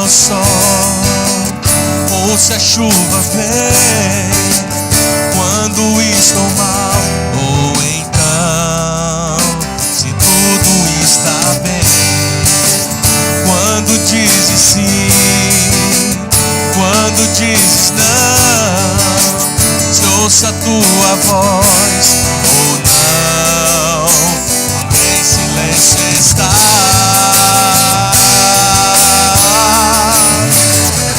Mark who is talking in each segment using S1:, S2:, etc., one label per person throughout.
S1: ao sol ou se a chuva vem, quando estou mal ou então se tudo está bem, quando dizes sim, quando dizes não, se ouça a tua voz ou não, quando em silêncio estás.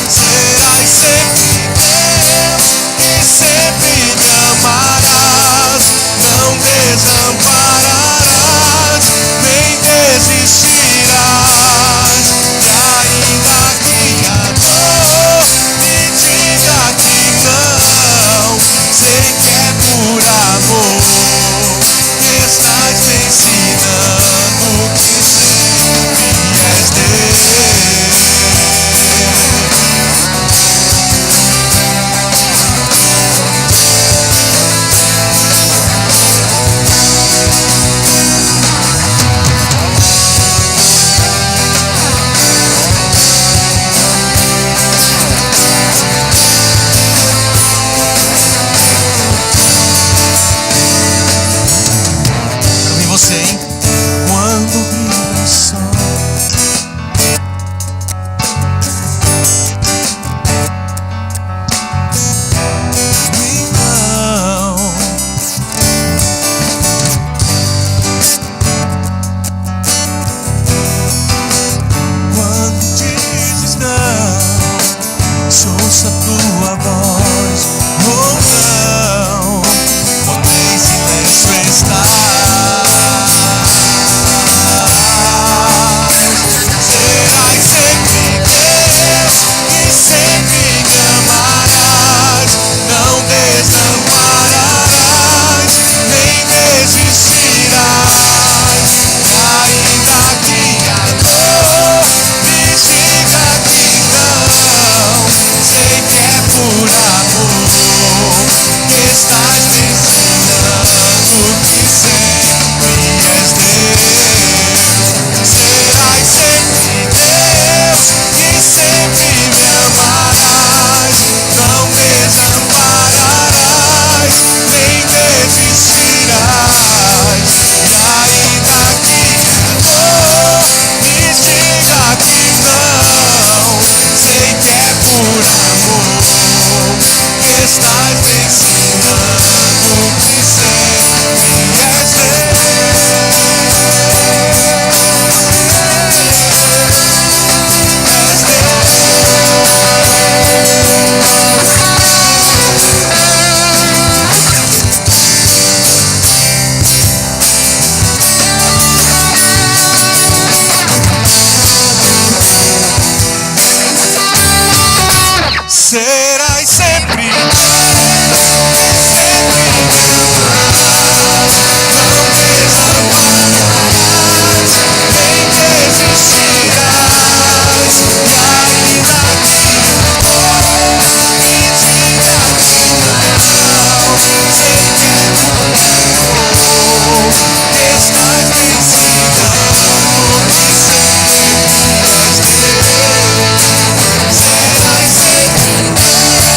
S1: Serás sempre Deus e sempre me amarás, não desampararás, nem desistirás. E ainda que a dor me diga que não, sei que é por amor que estás me ensinando que sempre és Deus. Quero ver você, hein? Quando brilha o sol, não. Quando dizes não, se ouça a tua voz ou não, quando em silêncio estás. Serás sempre Deus e sempre me amarás, não desampararás, nem desistirás. E ainda que a dor me diga que não, sei que é por amor que estás me ensinando que sempre és Deus. Serás sempre Deus e sempre me amarás, não desampararás, nem desistirás. E ainda que a dor me diga que não, sei que é por amor que estás me ensinando que sempre és serás sempre Deus, sempre me amarás, não desampararás, nem desistirás. E ainda que a dor me diga que não, sei que é por amor que estás me ensinando que sempre és Deus. Serás sempre Deus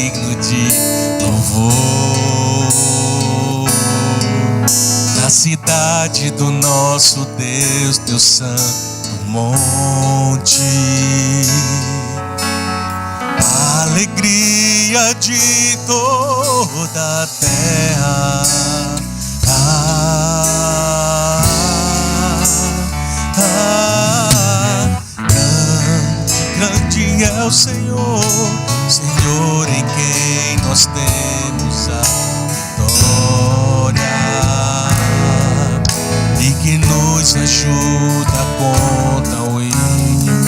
S1: digno de louvor. Na cidade do nosso Deus, teu santo monte, a alegria de toda a terra. Grande é o Senhor, Senhor em quem nós temos a vitória, e que nos ajuda contra o inimigo.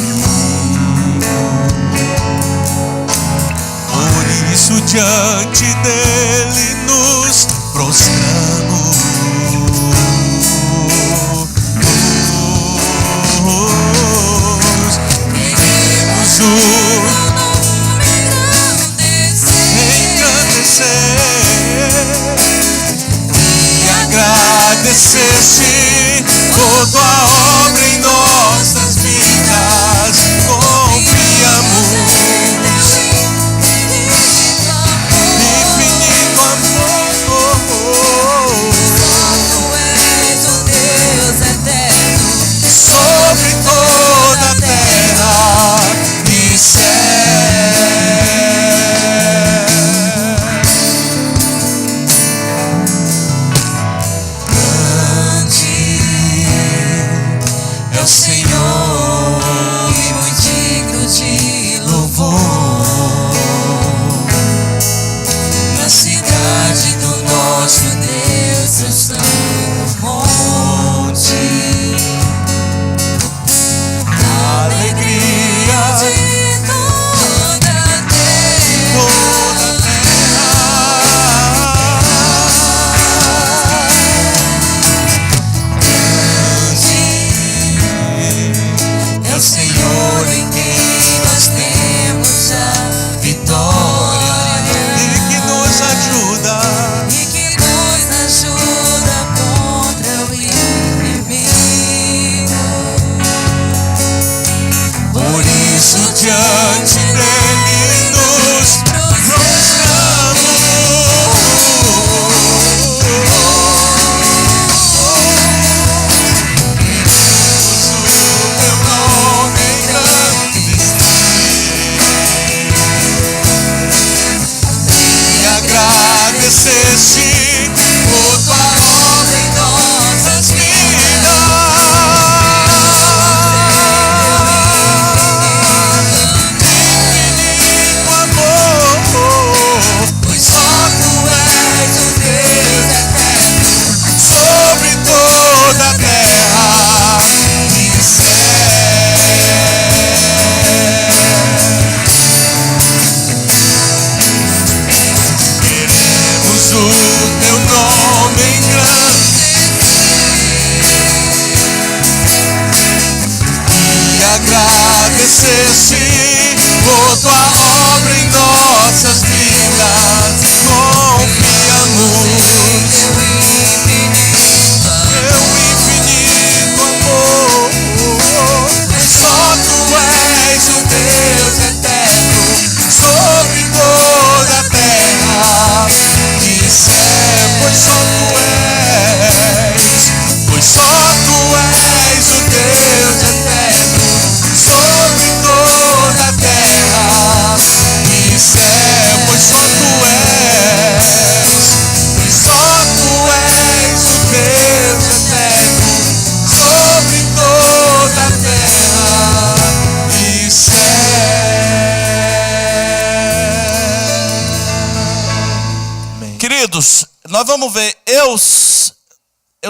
S1: Por isso diante dele nos prostramos, agradecer-te toda a obra em nossas vidas. Confiamos infinito amor.
S2: Tu és o Deus eterno
S1: sobre toda a terra e céu. O Senhor
S2: e muito digno de
S1: louvor,
S2: na cidade do nosso Deus, seu santo monte,
S1: a alegria
S2: de toda a terra.
S1: toda a terra.
S2: É o Senhor em quem nós temos a vitória,
S1: E que nos ajuda
S2: e que nos ajuda contra o inimigo.
S1: por isso diante dele nos prostramos. Teu nome engrandecer e agradecer-te por tua obra em nossas vidas. Infinito amor,
S2: Pois só tu és o Deus eterno
S1: sobre toda a terra e céu. Queremos o teu nome engrandecer e agradecer-te por tua obra em nossas vidas. Confiamos
S2: teu infinito
S1: teu infinito amor, pois só tu és o Deus eterno sobre toda a terra e céu. Pois só tu és o Deus eterno sobre toda a terra e céu. Pois só tu és o Deus eterno sobre toda a terra e céu. Queridos, nós vamos ver, eu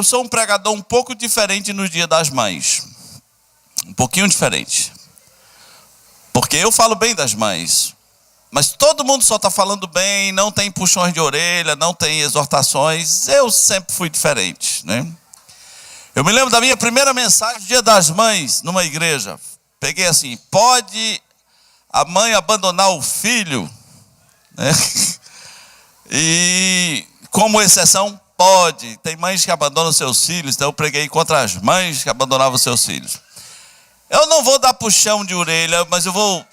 S1: sou um pregador um pouco diferente no Dia das Mães. Um pouquinho diferente. Porque eu falo bem das mães. Mas todo mundo só está falando bem, não tem puxões de orelha, não tem exortações. Eu sempre fui diferente, né? Eu me lembro da minha primeira mensagem do Dia das Mães, numa igreja. Peguei assim: pode a mãe abandonar o filho? Né? E como exceção, pode. Tem mães que abandonam seus filhos, então eu preguei contra as mães que abandonavam seus filhos. Eu não vou dar puxão de orelha, mas eu vou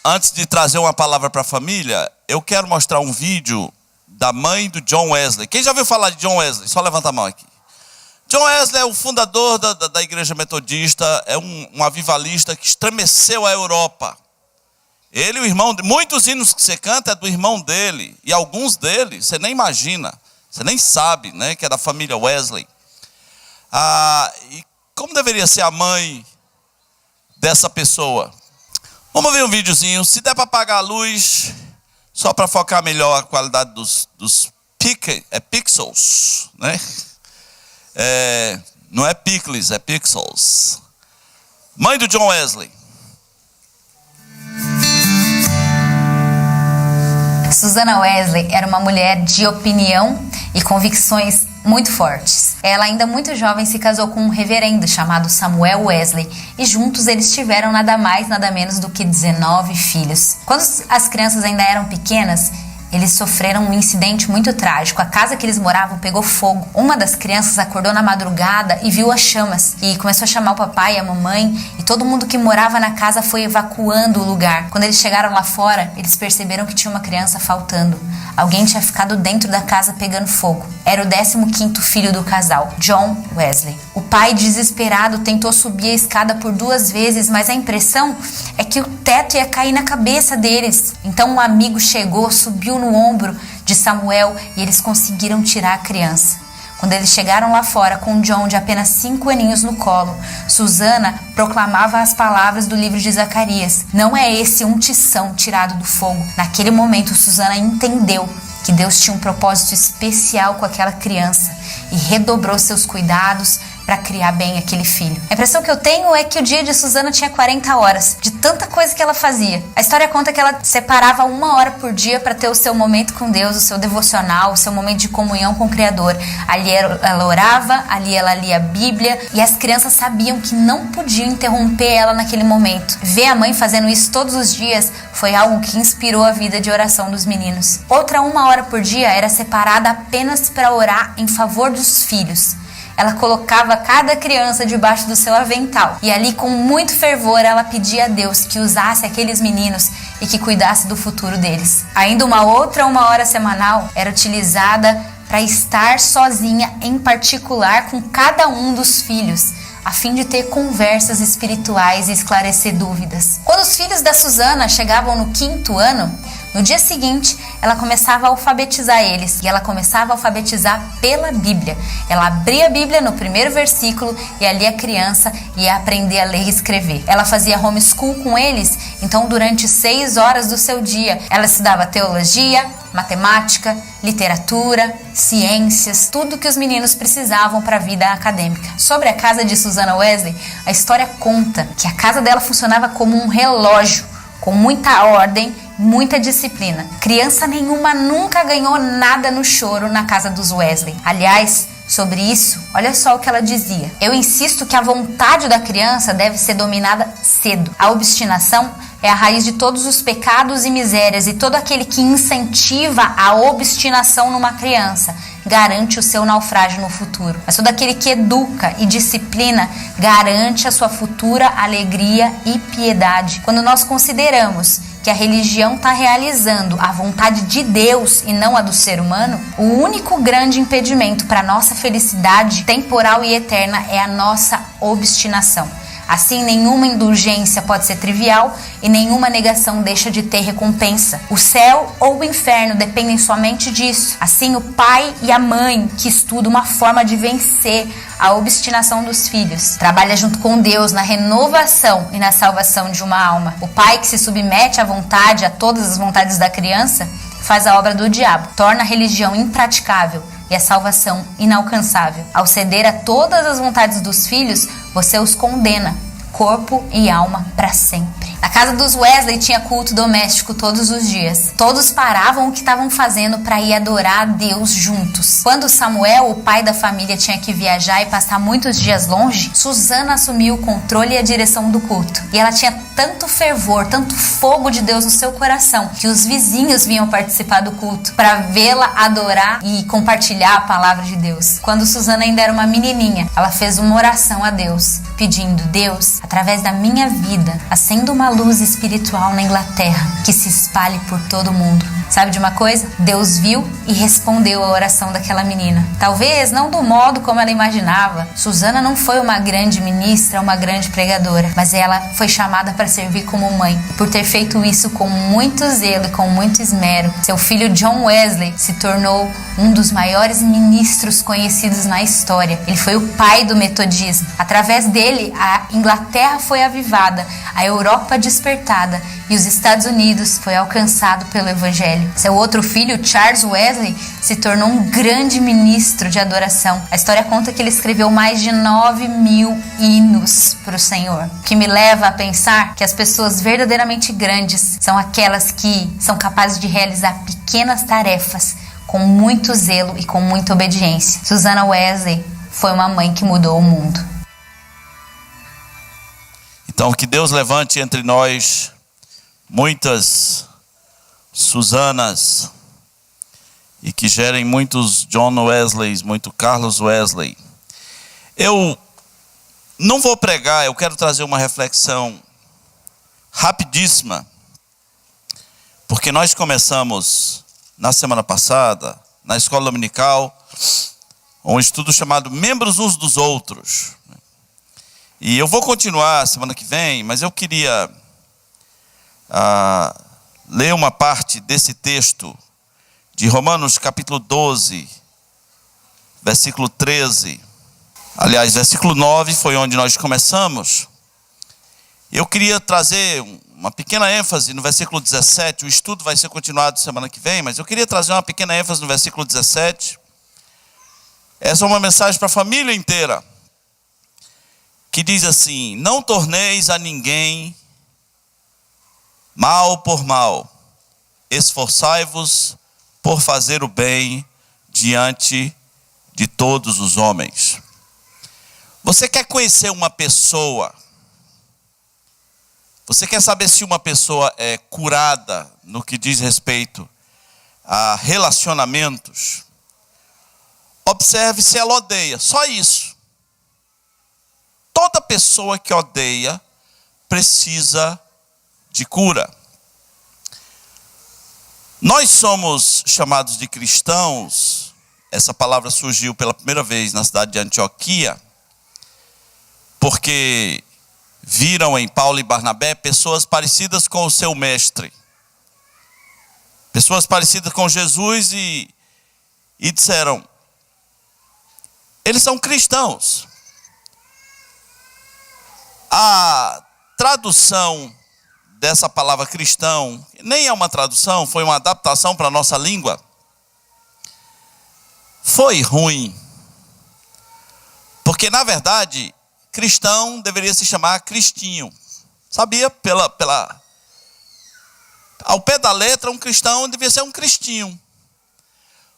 S1: Antes de trazer uma palavra para a família, eu quero mostrar um vídeo da mãe do John Wesley. Quem já ouviu falar de John Wesley? Só levanta a mão aqui. John Wesley é o fundador da igreja metodista, é um avivalista que estremeceu a Europa. Ele e o irmão, muitos hinos que você canta é do irmão dele, e alguns deles você nem imagina, você nem sabe, né, que é da família Wesley. E como deveria ser a mãe dessa pessoa? Vamos ver um videozinho, se der para apagar a luz, só para focar melhor a qualidade dos pixels, né? Não é pixels, é pixels. Mãe do John Wesley.
S3: Susanna Wesley era uma mulher de opinião e convicções muito fortes. Ela, ainda muito jovem, se casou com um reverendo chamado Samuel Wesley e juntos eles tiveram nada mais, nada menos do que 19 filhos. Quando as crianças ainda eram pequenas, eles sofreram um incidente muito trágico. A casa que eles moravam pegou fogo. Uma das crianças acordou na madrugada e viu as chamas. E começou a chamar o papai e a mamãe. E todo mundo que morava na casa foi evacuando o lugar. Quando eles chegaram lá fora, eles perceberam que tinha uma criança faltando. Alguém tinha ficado dentro da casa pegando fogo. Era o 15º filho do casal, John Wesley. O pai, desesperado, tentou subir a escada por 2 vezes, mas a impressão é que o teto ia cair na cabeça deles. Então um amigo chegou, subiu no ombro de Samuel e eles conseguiram tirar a criança. Quando eles chegaram lá fora com John de apenas 5 aninhos no colo, Susanna proclamava as palavras do livro de Zacarias: não é esse um tição tirado do fogo. Naquele momento, Susanna entendeu que Deus tinha um propósito especial com aquela criança e redobrou seus cuidados para criar bem aquele filho. A impressão que eu tenho é que o dia de Susanna tinha 40 horas, de tanta coisa que ela fazia. A história conta que ela separava 1 hora por dia para ter o seu momento com Deus, o seu devocional, o seu momento de comunhão com o Criador. Ali ela orava, ali ela lia a Bíblia, e as crianças sabiam que não podiam interromper ela naquele momento. Ver a mãe fazendo isso todos os dias foi algo que inspirou a vida de oração dos meninos. Outra 1 hora por dia era separada apenas para orar em favor dos filhos. Ela colocava cada criança debaixo do seu avental e ali, com muito fervor, ela pedia a Deus que usasse aqueles meninos e que cuidasse do futuro deles. Ainda uma outra 1 hora semanal era utilizada para estar sozinha, em particular com cada um dos filhos, a fim de ter conversas espirituais e esclarecer dúvidas. Quando os filhos da Susanna chegavam no 5º ano, no dia seguinte, ela começava a alfabetizar eles, e ela começava a alfabetizar pela Bíblia. Ela abria a Bíblia no 1º versículo e ali a criança ia aprender a ler e escrever. Ela fazia homeschool com eles, então durante 6 horas do seu dia, ela estudava teologia, matemática, literatura, ciências, tudo que os meninos precisavam para a vida acadêmica. Sobre a casa de Susanna Wesley, a história conta que a casa dela funcionava como um relógio, com muita ordem, muita disciplina. Criança nenhuma nunca ganhou nada no choro na casa dos Wesley. Aliás, sobre isso, olha só o que ela dizia: eu insisto que a vontade da criança deve ser dominada cedo. A obstinação é a raiz de todos os pecados e misérias, e todo aquele que incentiva a obstinação numa criança garante o seu naufrágio no futuro. Mas todo aquele que educa e disciplina garante a sua futura alegria e piedade. Quando nós consideramos que a religião está realizando a vontade de Deus e não a do ser humano, o único grande impedimento para a nossa felicidade temporal e eterna é a nossa obstinação. Assim, nenhuma indulgência pode ser trivial e nenhuma negação deixa de ter recompensa. O céu ou o inferno dependem somente disso. Assim, o pai e a mãe que estudam uma forma de vencer a obstinação dos filhos trabalha junto com Deus na renovação e na salvação de uma alma. O pai que se submete à vontade, a todas as vontades da criança, faz a obra do diabo, torna a religião impraticável e a salvação inalcançável. Ao ceder a todas as vontades dos filhos, você os condena, corpo e alma, para sempre. Na casa dos Wesley tinha culto doméstico todos os dias. Todos paravam o que estavam fazendo para ir adorar a Deus juntos. Quando Samuel, o pai da família, tinha que viajar e passar muitos dias longe, Susanna assumiu o controle e a direção do culto. E ela tinha tanto fervor, tanto fogo de Deus no seu coração, que os vizinhos vinham participar do culto para vê-la adorar e compartilhar a palavra de Deus. Quando Susanna ainda era uma menininha, ela fez uma oração a Deus, pedindo: Deus, através da minha vida, acenda uma luz espiritual na Inglaterra que se espalhe por todo o mundo. Sabe de uma coisa? Deus viu e respondeu a oração daquela menina. Talvez não do modo como ela imaginava. Susana não foi uma grande ministra, uma grande pregadora, mas ela foi chamada para servir como mãe. E por ter feito isso com muito zelo e com muito esmero, seu filho John Wesley se tornou um dos maiores ministros conhecidos na história. Ele foi o pai do metodismo. Através dele, a Inglaterra foi avivada, a Europa despertada e os Estados Unidos foi alcançado pelo Evangelho. Seu outro filho, Charles Wesley, se tornou um grande ministro de adoração. A história conta que ele escreveu mais de 9.000 hinos para o Senhor, o que me leva a pensar que as pessoas verdadeiramente grandes são aquelas que são capazes de realizar pequenas tarefas com muito zelo e com muita obediência. Susana Wesley foi uma mãe que mudou o mundo.
S1: Então, que Deus levante entre nós muitas Susanas e que gerem muitos John Wesleys, muito Carlos Wesley. Eu não vou pregar, eu quero trazer uma reflexão rapidíssima, porque nós começamos na semana passada, na escola dominical, um estudo chamado Membros Uns dos Outros. E eu vou continuar semana que vem, mas eu queria ler uma parte desse texto de Romanos capítulo 12, versículo 13. Aliás, versículo 9 foi onde nós começamos. Eu queria trazer uma pequena ênfase no versículo 17. O estudo vai ser continuado semana que vem, mas eu queria trazer uma pequena ênfase no versículo 17. Essa é uma mensagem para a família inteira, que diz assim: não torneis a ninguém mal por mal, esforçai-vos por fazer o bem diante de todos os homens. Você quer conhecer uma pessoa? Você quer saber se uma pessoa é curada no que diz respeito a relacionamentos? Observe se ela odeia, só isso. Toda pessoa que odeia precisa de cura. Nós somos chamados de cristãos. Essa palavra surgiu pela primeira vez na cidade de Antioquia, porque viram em Paulo e Barnabé pessoas parecidas com o seu mestre, pessoas parecidas com Jesus, e disseram: eles são cristãos. A tradução dessa palavra cristão nem é uma tradução, foi uma adaptação para a nossa língua. Foi ruim, porque na verdade cristão deveria se chamar cristinho. Sabia? Ao pé da letra, um cristão devia ser um cristinho,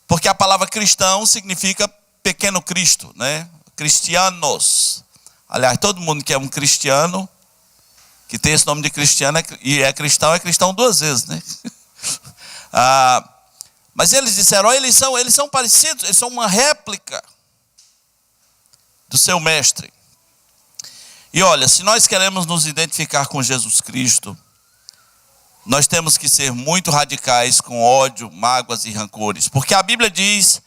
S1: porque a palavra cristão significa pequeno Cristo, né? Cristianos. Aliás, todo mundo que é um cristiano, que tem esse nome de cristiano e é cristão duas vezes, né? Mas eles disseram: eles são parecidos, eles são uma réplica do seu mestre. E olha, se nós queremos nos identificar com Jesus Cristo, nós temos que ser muito radicais com ódio, mágoas e rancores, porque a Bíblia diz: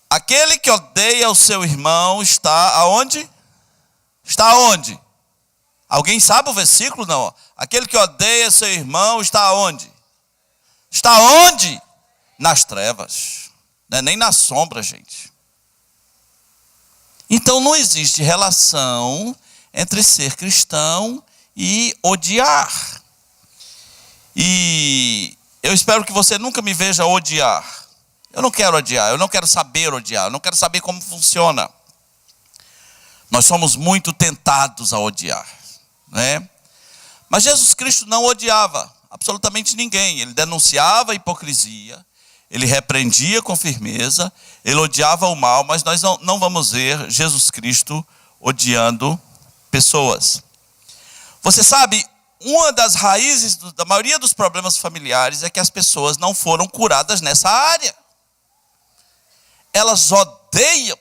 S1: aquele que odeia o seu irmão está aonde? Está onde? Alguém sabe o versículo? Não. Aquele que odeia seu irmão está aonde? Está onde? Nas trevas. Não é nem na sombra, gente. Então não existe relação entre ser cristão e odiar. E eu espero que você nunca me veja odiar. Eu não quero odiar, eu não quero saber odiar, eu não quero saber como funciona. Nós somos muito tentados a odiar, né? Mas Jesus Cristo não odiava absolutamente ninguém. Ele denunciava a hipocrisia, ele repreendia com firmeza, ele odiava o mal, mas nós não vamos ver Jesus Cristo odiando pessoas. Você sabe, uma das raízes da maioria dos problemas familiares é que as pessoas não foram curadas nessa área. Elas odeiam.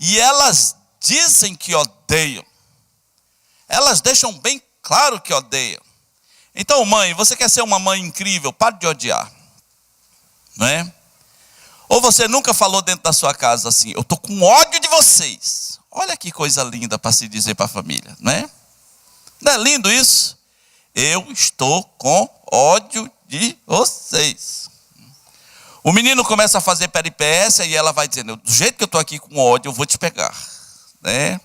S1: E elas dizem que odeiam. Elas deixam bem Claro que odeiam. Então, mãe, você quer ser uma mãe incrível? Pare de odiar. Não é? Ou você nunca falou dentro da sua casa assim, eu estou com ódio de vocês. Olha que coisa linda para se dizer para a família, não é? Não é lindo isso? Eu estou com ódio de vocês. O menino começa a fazer peripécia e ela vai dizendo, do jeito que eu estou aqui com ódio, eu vou te pegar. Né?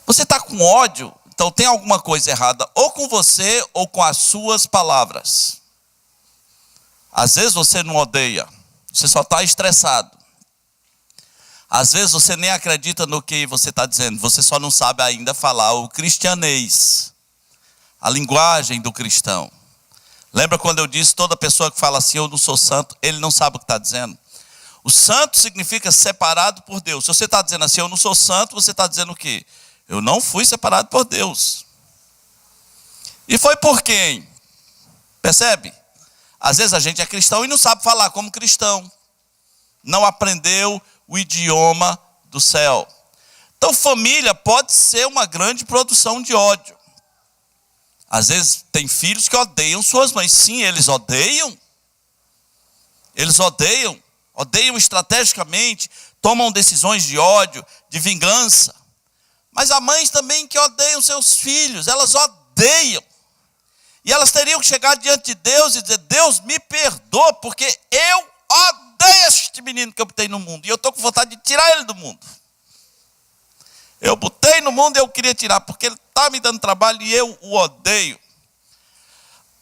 S1: Você está com ódio, então tem alguma coisa errada, ou com você, ou com as suas palavras. Às vezes você não odeia, você só está estressado. Às vezes você nem acredita no que você está dizendo, você só não sabe ainda falar o cristianês, a linguagem do cristão. Lembra quando eu disse, toda pessoa que fala assim, eu não sou santo, ele não sabe o que está dizendo. O santo significa separado por Deus. Se você está dizendo assim, eu não sou santo, você está dizendo o quê? Eu não fui separado por Deus. E foi por quem? Percebe? Às vezes a gente é cristão e não sabe falar como cristão. Não aprendeu o idioma do céu. Então família pode ser uma grande produção de ódio. Às vezes tem filhos que odeiam suas mães. Sim, eles odeiam. Eles odeiam. Odeiam estrategicamente. Tomam decisões de ódio, de vingança. Mas há mães também que odeiam seus filhos. Elas odeiam. E elas teriam que chegar diante de Deus e dizer, Deus me perdoa, porque eu odeio este menino que eu botei no mundo. E eu estou com vontade de tirar ele do mundo. Eu botei no mundo e eu queria tirar, porque ele está me dando trabalho e eu o odeio.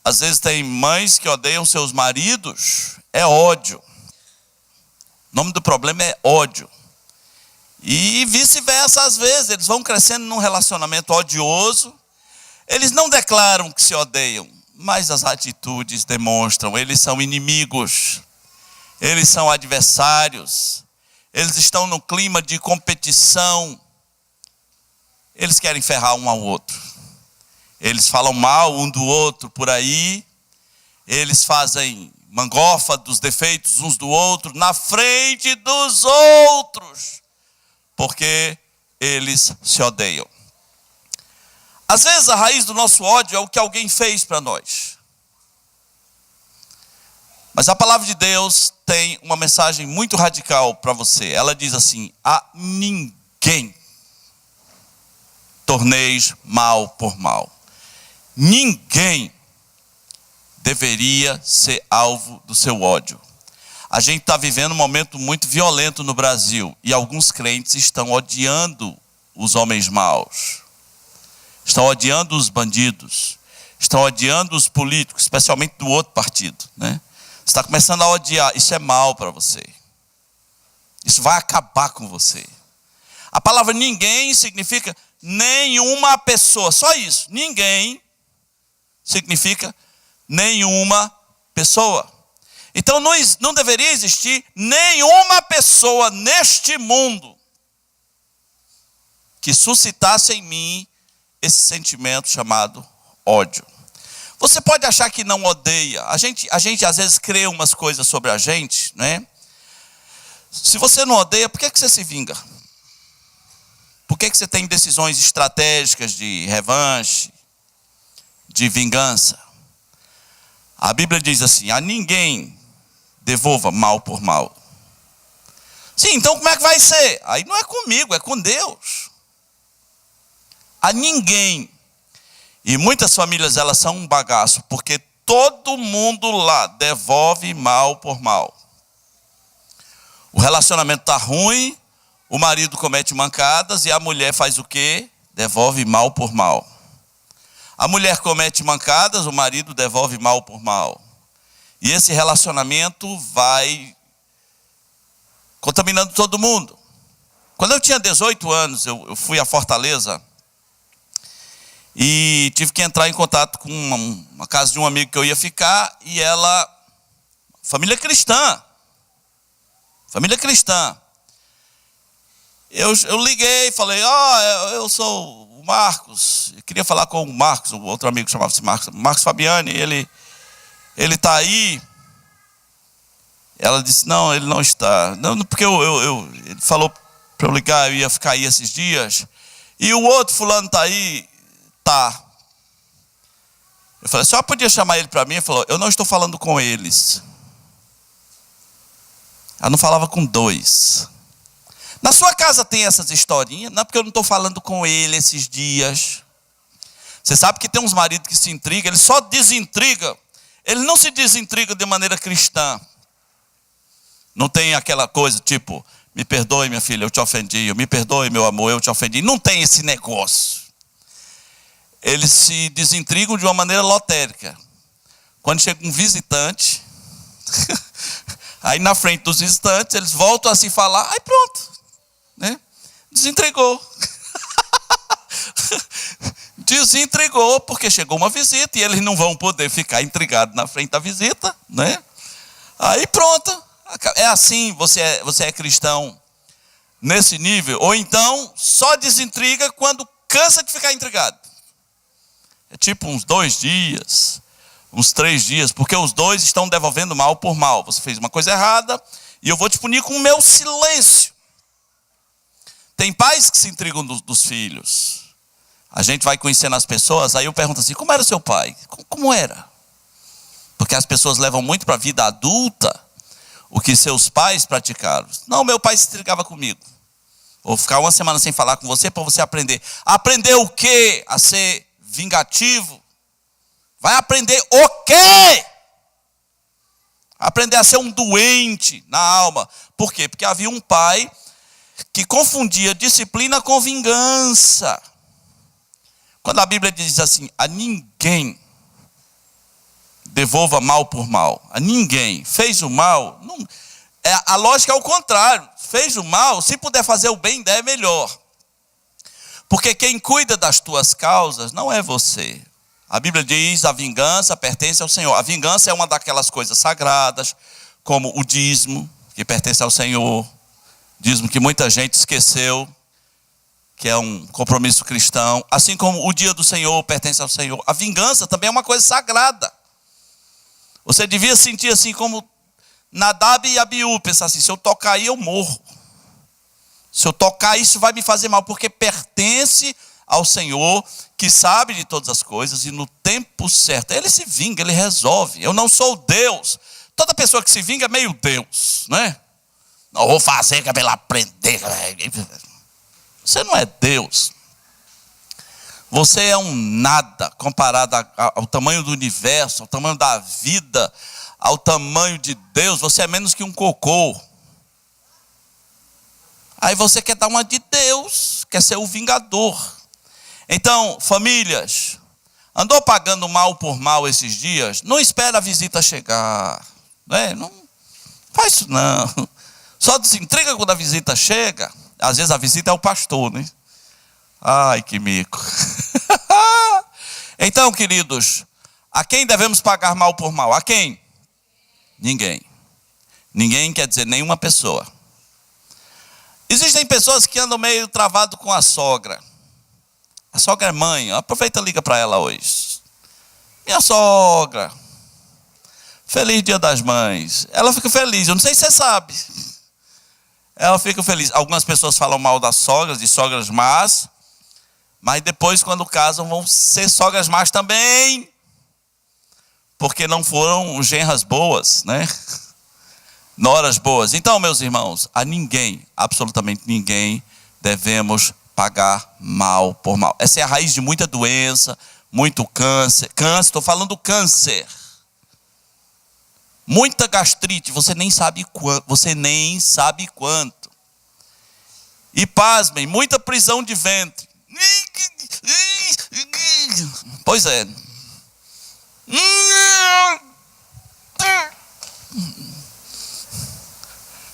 S1: Às vezes tem mães que odeiam seus maridos, é ódio. O nome do problema é ódio. E vice-versa, às vezes, eles vão crescendo num relacionamento odioso. Eles não declaram que se odeiam, mas as atitudes demonstram, eles são inimigos. Eles são adversários. Eles estão no clima de competição. Eles querem ferrar um ao outro. Eles falam mal um do outro por aí. Eles fazem mangofa dos defeitos uns do outro na frente dos outros. Porque eles se odeiam. Às vezes a raiz do nosso ódio é o que alguém fez para nós. Mas a palavra de Deus tem uma mensagem muito radical para você. Ela diz assim, a ninguém torneis mal por mal. Ninguém deveria ser alvo do seu ódio. A gente está vivendo um momento muito violento no Brasil. E alguns crentes estão odiando os homens maus. Estão odiando os bandidos. Estão odiando os políticos, especialmente do outro partido. Né? Você está começando a odiar. Isso é mal para você. Isso vai acabar com você. A palavra ninguém significa nenhuma pessoa. Só isso. Ninguém significa nenhuma pessoa. Então não deveria existir nenhuma pessoa neste mundo que suscitasse em mim esse sentimento chamado ódio. Você pode achar que não odeia. A gente às vezes crê umas coisas sobre a gente, né? Se você não odeia, por que você se vinga? Por que você tem decisões estratégicas de revanche, de vingança? A Bíblia diz assim, a ninguém devolva mal por mal. Sim, então como é que vai ser? Aí não é comigo, é com Deus. A ninguém. E muitas famílias, elas são um bagaço, porque todo mundo lá devolve mal por mal. O relacionamento está ruim, o marido comete mancadas e a mulher faz o quê? Devolve mal por mal. A mulher comete mancadas, o marido devolve mal por mal. E esse relacionamento vai contaminando todo mundo. Quando eu tinha 18 anos, eu fui a Fortaleza e tive que entrar em contato com uma casa de um amigo que eu ia ficar, e ela, família cristã. Eu liguei e falei, eu sou o Marcos. Eu queria falar com o Marcos, o outro amigo chamava-se Marcos Fabiani, ele está aí. Ela disse, não, ele não está. Não, porque ele falou para eu ligar, eu ia ficar aí esses dias. E o outro fulano está aí. Tá. Eu falei, a senhora podia chamar ele para mim? Ele falou, eu não estou falando com eles. Ela não falava com dois. Na sua casa tem essas historinhas? Não, porque eu não estou falando com ele esses dias. Você sabe que tem uns maridos que se intrigam, eles só desintrigam. Eles não se desintrigam de maneira cristã. Não tem aquela coisa tipo, me perdoe minha filha, eu te ofendi. Me perdoe meu amor, eu te ofendi. Não tem esse negócio. Eles se desintrigam de uma maneira lotérica. Quando chega um visitante, aí na frente dos visitantes, eles voltam a se falar, aí pronto, né? Desintrigou. Desintrigou, porque chegou uma visita e eles não vão poder ficar intrigados na frente da visita, né? Aí pronto. É assim, você é cristão nesse nível? Ou então só desintriga quando cansa de ficar intrigado? É tipo uns 2 dias, uns 3 dias, porque os dois estão devolvendo mal por mal. Você fez uma coisa errada e eu vou te punir com o meu silêncio. Tem pais que se intrigam dos filhos. A gente vai conhecendo as pessoas, aí eu pergunto assim, como era seu pai? Como era? Porque as pessoas levam muito para a vida adulta o que seus pais praticaram. Não, meu pai se intrigava comigo. Vou ficar uma semana sem falar com você para você aprender. Aprender o quê? A ser vingativo. Vai aprender o quê? Aprender a ser um doente na alma. Por quê? Porque havia um pai que confundia disciplina com vingança. Quando a Bíblia diz assim, a ninguém devolva mal por mal. A ninguém. Fez o mal. Não, a lógica é o contrário. Fez o mal, se puder fazer o bem, é melhor. Porque quem cuida das tuas causas não é você. A Bíblia diz, a vingança pertence ao Senhor. A vingança é uma daquelas coisas sagradas, como o dízimo, que pertence ao Senhor. Dízimo que muita gente esqueceu, que é um compromisso cristão. Assim como o dia do Senhor pertence ao Senhor. A vingança também é uma coisa sagrada. Você devia sentir assim como Nadab e Abiú, pensar assim, se eu tocar aí eu morro. Se eu tocar isso vai me fazer mal, porque pertence ao Senhor, que sabe de todas as coisas, e no tempo certo, Ele se vinga, Ele resolve. Eu não sou Deus. Toda pessoa que se vinga é meio Deus, né? Não vou fazer que é para ela aprender. Você não é Deus. Você é um nada comparado ao tamanho do universo, ao tamanho da vida, ao tamanho de Deus. Você é menos que um cocô. Aí você quer dar uma de Deus, quer ser o vingador. Então, famílias, andou pagando mal por mal esses dias? Não espera a visita chegar. Né? Não faz isso não. Só desintriga quando a visita chega. Às vezes a visita é o pastor, né? Ai, que mico. Então, queridos, a quem devemos pagar mal por mal? A quem? Ninguém. Ninguém quer dizer nenhuma pessoa. Existem pessoas que andam meio travado com a sogra. A sogra é mãe. Aproveita e liga para ela hoje. Minha sogra. Feliz Dia das Mães. Ela fica feliz. Eu não sei se você sabe. Ela fica feliz. Algumas pessoas falam mal das sogras, de sogras más. Mas depois, quando casam, vão ser sogras más também. Porque não foram genras boas, né? Noras boas. Então, meus irmãos, a ninguém, absolutamente ninguém, devemos pagar mal por mal. Essa é a raiz de muita doença, muito câncer. Câncer, estou falando câncer. Muita gastrite, você nem sabe quanto. E pasmem, muita prisão de ventre. Pois é.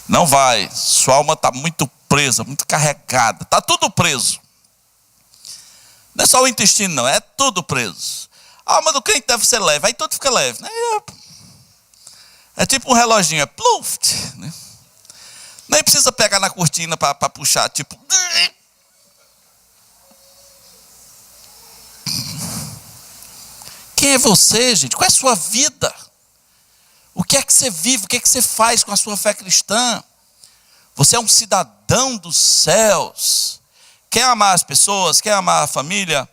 S1: Não vai, sua alma está muito presa, muito carregada, está tudo preso. Não é só o intestino não, é tudo preso. A alma do crente deve ser leve, aí tudo fica leve, né? É tipo um reloginho, é pluft, né? Nem precisa pegar na cortina para puxar, tipo. Quem é você, gente? Qual é a sua vida? O que é que você vive? O que é que você faz com a sua fé cristã? Você é um cidadão dos céus. Quer amar as pessoas? Quer amar a família?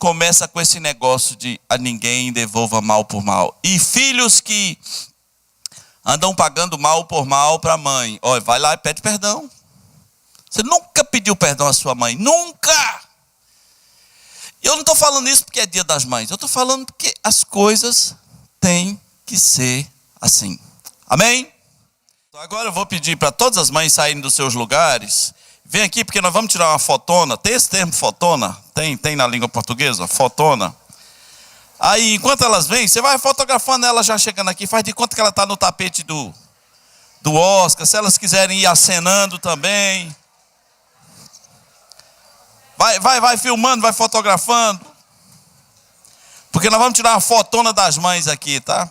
S1: começa com esse negócio de a ninguém devolva mal por mal. E filhos que andam pagando mal por mal para a mãe. Olha, vai lá e pede perdão. Você nunca pediu perdão à sua mãe. Nunca! Eu não estou falando isso porque é dia das mães. Eu estou falando porque as coisas têm que ser assim. Amém? Então agora eu vou pedir para todas as mães saírem dos seus lugares. Vem aqui porque nós vamos tirar uma fotona. Tem esse termo fotona? Tem na língua portuguesa? Fotona. Aí enquanto elas vêm, você vai fotografando ela já chegando aqui. Faz de conta que ela está no tapete do Oscar. Se elas quiserem ir acenando também. Vai filmando, vai fotografando. Porque nós vamos tirar uma fotona das mães aqui, tá?